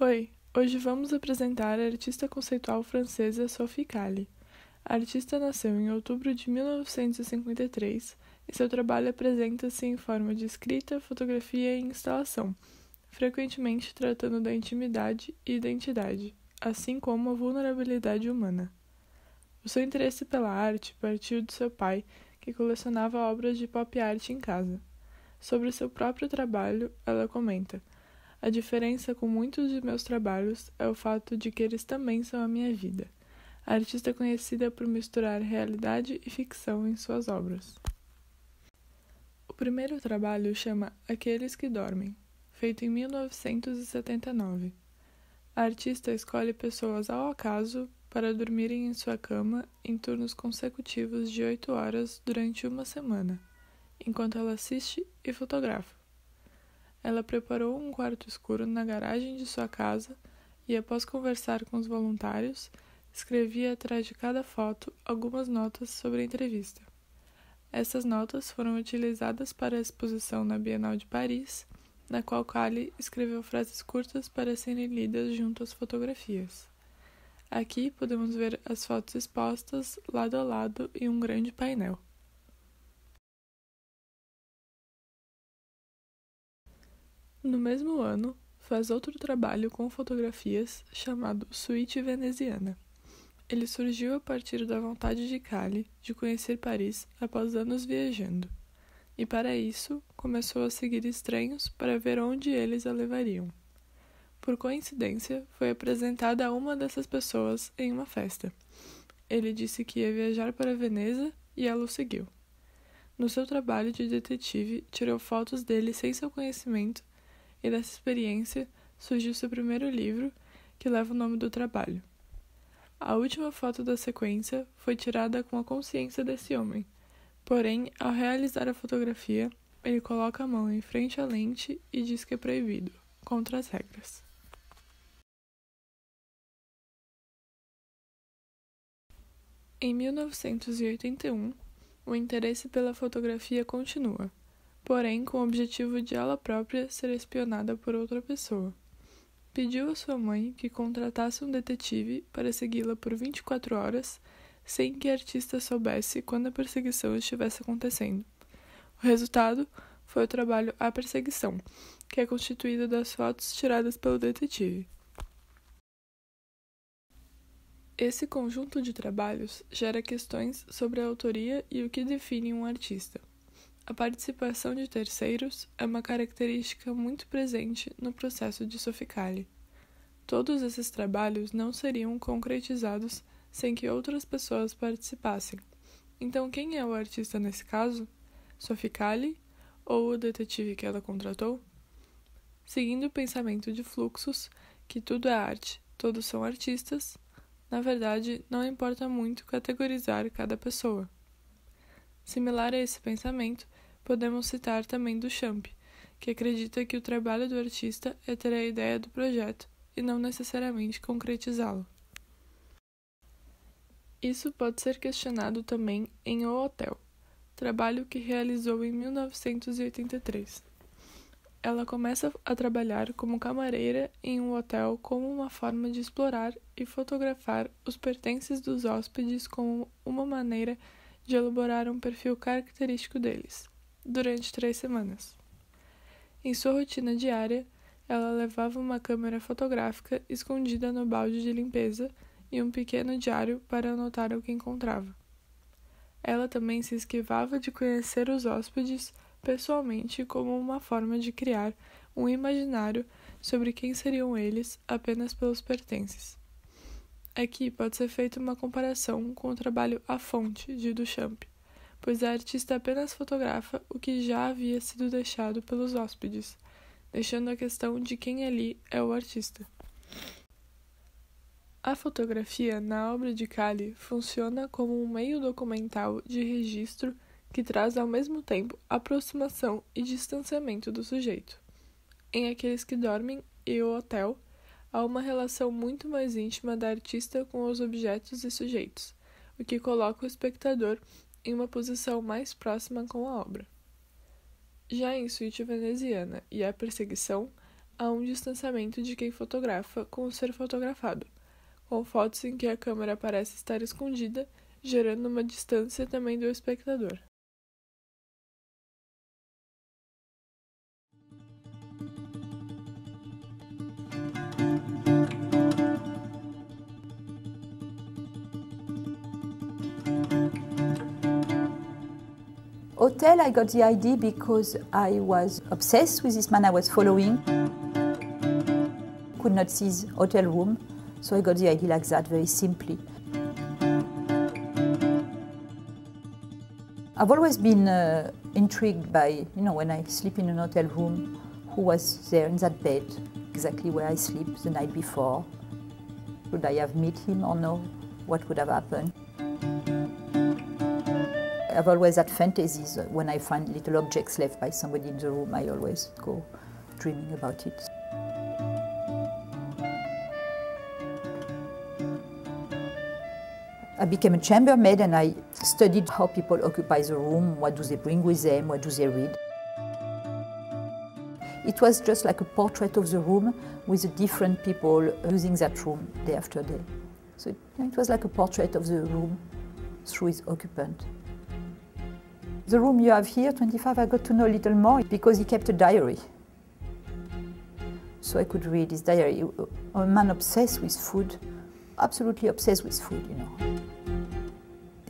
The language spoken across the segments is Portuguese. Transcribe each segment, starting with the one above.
Oi, hoje vamos apresentar a artista conceitual francesa Sophie Calle. A artista nasceu em outubro de 1953 e seu trabalho apresenta-se em forma de escrita, fotografia e instalação, frequentemente tratando da intimidade e identidade, assim como a vulnerabilidade humana. O seu interesse pela arte partiu de seu pai, que colecionava obras de pop art em casa. Sobre seu próprio trabalho, ela comenta: "A diferença com muitos de meus trabalhos é o fato de que eles também são a minha vida." A artista é conhecida por misturar realidade e ficção em suas obras. O primeiro trabalho chama Aqueles que Dormem, feito em 1979. A artista escolhe pessoas ao acaso para dormirem em sua cama em turnos consecutivos de 8 horas durante uma semana, enquanto ela assiste e fotografa. Ela preparou um quarto escuro na garagem de sua casa e, após conversar com os voluntários, escrevia atrás de cada foto algumas notas sobre a entrevista. Essas notas foram utilizadas para a exposição na Bienal de Paris, na qual Calle escreveu frases curtas para serem lidas junto às fotografias. Aqui podemos ver as fotos expostas lado a lado em um grande painel. No mesmo ano, faz outro trabalho com fotografias chamado Suíte Veneziana. Ele surgiu a partir da vontade de Calle de conhecer Paris após anos viajando, e para isso começou a seguir estranhos para ver onde eles a levariam. Por coincidência, foi apresentada a uma dessas pessoas em uma festa. Ele disse que ia viajar para Veneza e ela o seguiu. No seu trabalho de detetive, tirou fotos dele sem seu conhecimento, e dessa experiência surgiu seu primeiro livro, que leva o nome do trabalho. A última foto da sequência foi tirada com a consciência desse homem, porém, ao realizar a fotografia, ele coloca a mão em frente à lente e diz que é proibido, contra as regras. Em 1981, o interesse pela fotografia continua, porém com o objetivo de ela própria ser espionada por outra pessoa. Pediu a sua mãe que contratasse um detetive para segui-la por 24 horas, sem que a artista soubesse quando a perseguição estivesse acontecendo. O resultado foi o trabalho A Perseguição, que é constituído das fotos tiradas pelo detetive. Esse conjunto de trabalhos gera questões sobre a autoria e o que define um artista. A participação de terceiros é uma característica muito presente no processo de Sophie Calle. Todos esses trabalhos não seriam concretizados sem que outras pessoas participassem. Então, quem é o artista nesse caso? Sophie Calle ou o detetive que ela contratou? Seguindo o pensamento de Fluxus, que tudo é arte, todos são artistas, na verdade, não importa muito categorizar cada pessoa. Similar a esse pensamento, podemos citar também Duchamp, que acredita que o trabalho do artista é ter a ideia do projeto e não necessariamente concretizá-lo. Isso pode ser questionado também em O Hotel, trabalho que realizou em 1983. Ela começa a trabalhar como camareira em um hotel como uma forma de explorar e fotografar os pertences dos hóspedes como uma maneira de elaborar um perfil característico deles, durante 3 semanas. Em sua rotina diária, ela levava uma câmera fotográfica escondida no balde de limpeza e um pequeno diário para anotar o que encontrava. Ela também se esquivava de conhecer os hóspedes pessoalmente como uma forma de criar um imaginário sobre quem seriam eles apenas pelos pertences. Aqui pode ser feita uma comparação com o trabalho A Fonte, de Duchamp, pois a artista apenas fotografa o que já havia sido deixado pelos hóspedes, deixando a questão de quem ali é o artista. A fotografia na obra de Calle funciona como um meio documental de registro que traz ao mesmo tempo aproximação e distanciamento do sujeito. Em Aqueles que Dormem e O Hotel, há uma relação muito mais íntima da artista com os objetos e sujeitos, o que coloca o espectador em uma posição mais próxima com a obra. Já em Suíte Veneziana e A Perseguição, há um distanciamento de quem fotografa com o ser fotografado, com fotos em que a câmera parece estar escondida, gerando uma distância também do espectador. Hotel, I got the idea because I was obsessed with this man I was following. Could not see his hotel room, so I got the idea like that, very simply. I've always been intrigued by, when I sleep in an hotel room, who was there in that bed, exactly where I sleep the night before. Would I have met him or no? What would have happened? I've always had fantasies. When I find little objects left by somebody in the room, I always go dreaming about it. I became a chambermaid and I studied how people occupy the room, what do they bring with them, what do they read. It was just like a portrait of the room with the different people using that room day after day. So it was like a portrait of the room through its occupant. The room you have here, 25, I got to know a little more because he kept a diary. So I could read his diary. A man obsessed with food, absolutely obsessed with food,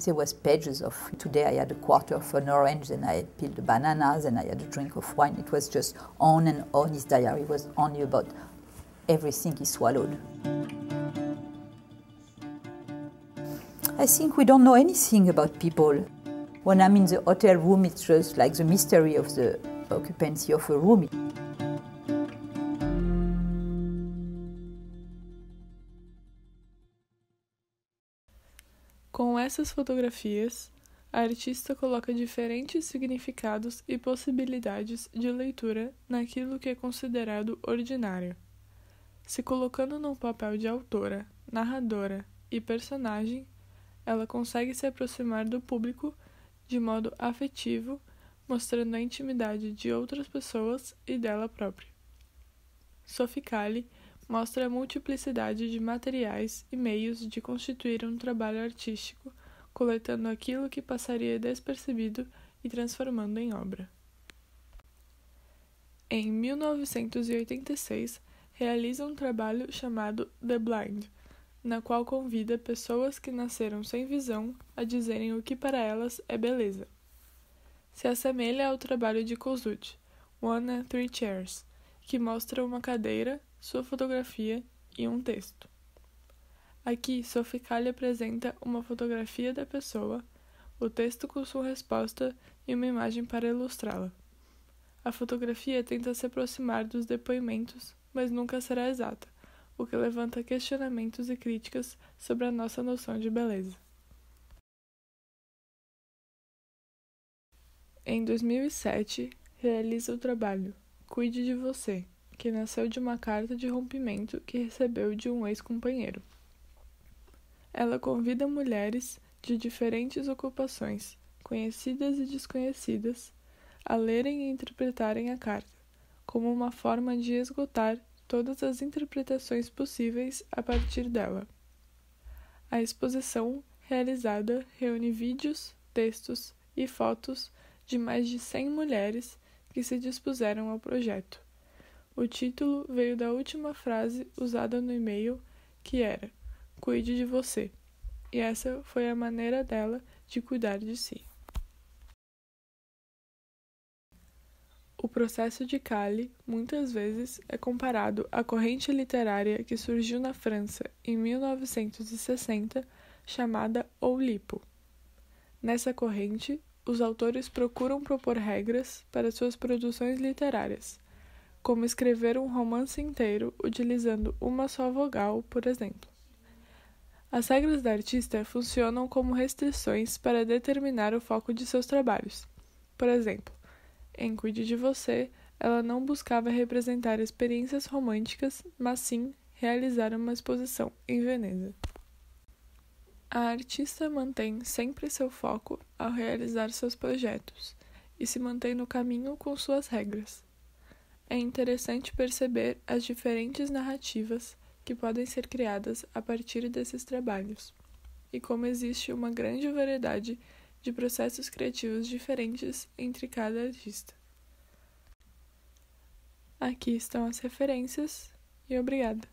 There was pages of, today I had a quarter of an orange, then I peeled the bananas, and I had a drink of wine. It was just on and on. His diary was only about everything he swallowed. I think we don't know anything about people. When I'm in the hotel room, it's just like the mystery of the occupancy of a room. Com essas fotografias, a artista coloca diferentes significados e possibilidades de leitura naquilo que é considerado ordinário. Se colocando num papel de autora, narradora e personagem, ela consegue se aproximar do público de modo afetivo, mostrando a intimidade de outras pessoas e dela própria. Soficali mostra a multiplicidade de materiais e meios de constituir um trabalho artístico, coletando aquilo que passaria despercebido e transformando em obra. Em 1986, realiza um trabalho chamado The Blind, na qual convida pessoas que nasceram sem visão a dizerem o que para elas é beleza. Se assemelha ao trabalho de Kosuth, One and Three Chairs, que mostra uma cadeira, sua fotografia e um texto. Aqui, Soficali apresenta uma fotografia da pessoa, o texto com sua resposta e uma imagem para ilustrá-la. A fotografia tenta se aproximar dos depoimentos, mas nunca será exata, o que levanta questionamentos e críticas sobre a nossa noção de beleza. Em 2007, realiza o trabalho Cuide de Você, que nasceu de uma carta de rompimento que recebeu de um ex-companheiro. Ela convida mulheres de diferentes ocupações, conhecidas e desconhecidas, a lerem e interpretarem a carta, como uma forma de esgotar todas as interpretações possíveis a partir dela. A exposição realizada reúne vídeos, textos e fotos de mais de 100 mulheres que se dispuseram ao projeto. O título veio da última frase usada no e-mail, que era "Cuide de você", e essa foi a maneira dela de cuidar de si. O processo de Cali, muitas vezes, é comparado à corrente literária que surgiu na França em 1960, chamada Oulipo. Nessa corrente, os autores procuram propor regras para suas produções literárias, como escrever um romance inteiro utilizando uma só vogal, por exemplo. As regras da artista funcionam como restrições para determinar o foco de seus trabalhos. Por exemplo, em Cuide de Você, ela não buscava representar experiências românticas, mas sim realizar uma exposição em Veneza. A artista mantém sempre seu foco ao realizar seus projetos e se mantém no caminho com suas regras. É interessante perceber as diferentes narrativas que podem ser criadas a partir desses trabalhos, e como existe uma grande variedade de processos criativos diferentes entre cada artista. Aqui estão as referências e obrigada!